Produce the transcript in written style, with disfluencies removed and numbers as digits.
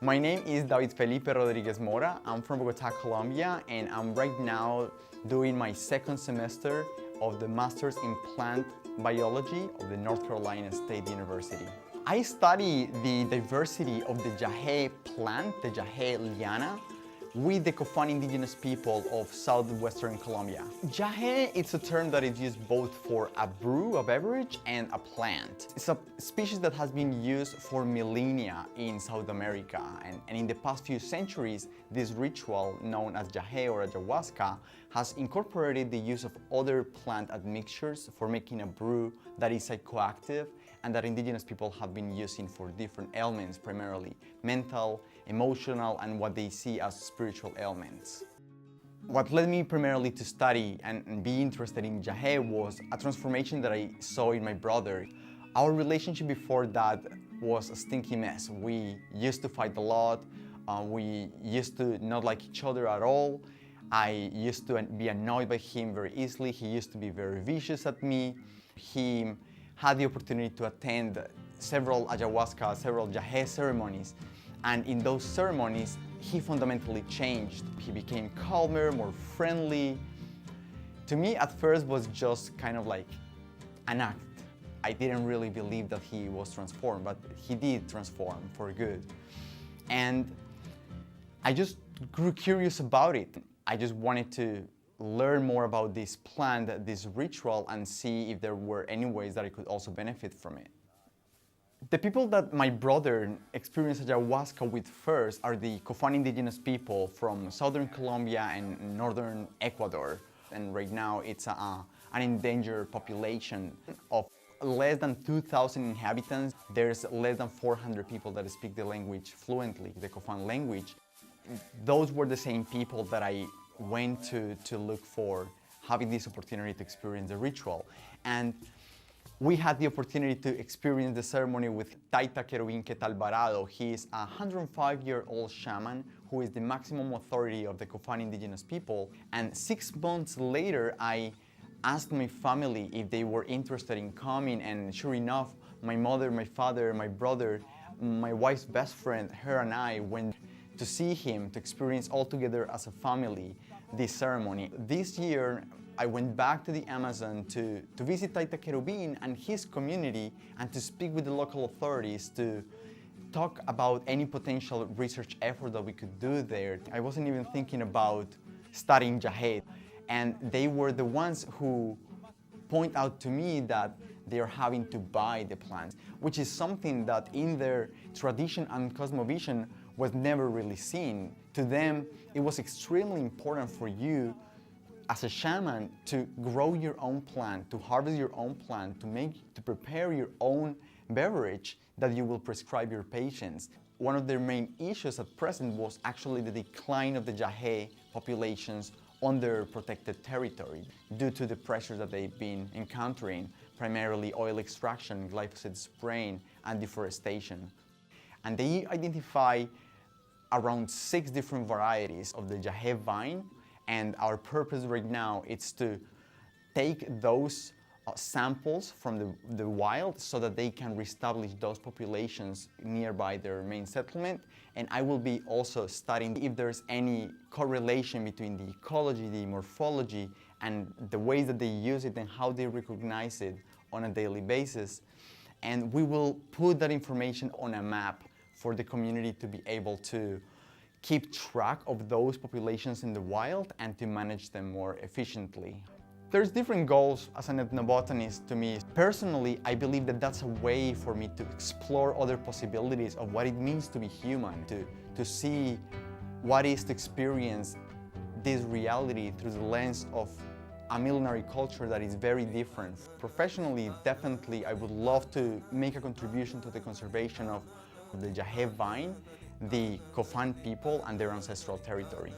My name is David Felipe Rodriguez Mora. I'm from Bogota, Colombia, and I'm right now doing my second semester of the Masters in Plant Biology of the North Carolina State University. I study the diversity of the yagé plant, the yagé liana, with the Cofán indigenous people of southwestern Colombia. Yagé, it's a term that is used both for a brew, a beverage, and a plant. It's a species that has been used for millennia in South America, and in the past few centuries, this ritual known as yagé or ayahuasca has incorporated the use of other plant admixtures for making a brew that is psychoactive and that indigenous people have been using for different ailments, primarily mental, emotional, and what they see as spiritual ailments. What led me primarily to study and be interested in yagé was a transformation that I saw in my brother. Our relationship before that was a stinky mess. We used to fight a lot. We used to not like each other at all. I used to be annoyed by him very easily. He used to be very vicious at me. He had the opportunity to attend several ayahuasca, several yagé ceremonies. And in those ceremonies, he fundamentally changed. He became calmer, more friendly. To me, at first, was just kind of like an act. I didn't really believe that he was transformed, but he did transform for good. And I just grew curious about it. I just wanted to learn more about this plant, this ritual, and see if there were any ways that I could also benefit from it. The people that my brother experienced ayahuasca with first are the Cofán indigenous people from southern Colombia and northern Ecuador. And right now it's an endangered population of less than 2,000 inhabitants. There's less than 400 people that speak the language fluently, the Cofán language. Those were the same people that I went to look for having this opportunity to experience the ritual. And we had the opportunity to experience the ceremony with Taita Querubinquet Alvarado. He is a 105-year-old shaman who is the maximum authority of the Cofán indigenous people. And 6 months later, I asked my family if they were interested in coming, and sure enough, my mother, my father, my brother, my wife's best friend, her and I went to see him, to experience all together as a family this ceremony. This year, I went back to the Amazon to visit Taita Querubin and his community and to speak with the local authorities to talk about any potential research effort that we could do there. I wasn't even thinking about studying yagé, and they were the ones who point out to me that they are having to buy the plants, which is something that in their tradition and cosmovision was never really seen. To them, it was extremely important for you as a shaman to grow your own plant, to harvest your own plant, to prepare your own beverage that you will prescribe your patients. One of their main issues at present was actually the decline of the yagé populations on their protected territory due to the pressures that they've been encountering, primarily oil extraction, glyphosate spraying, and deforestation. And they identify around 6 different varieties of the yagé vine, and our purpose right now is to take those samples from the wild so that they can reestablish those populations nearby their main settlement. And I will be also studying if there's any correlation between the ecology, the morphology, and the ways that they use it and how they recognize it on a daily basis. And we will put that information on a map for the community to be able to keep track of those populations in the wild and to manage them more efficiently. There's different goals as an ethnobotanist to me. Personally, I believe that that's a way for me to explore other possibilities of what it means to be human, to see what is to experience this reality through the lens of a millenary culture that is very different. Professionally, definitely, I would love to make a contribution to the conservation of the yagé vine, the Cofán people, and their ancestral territory.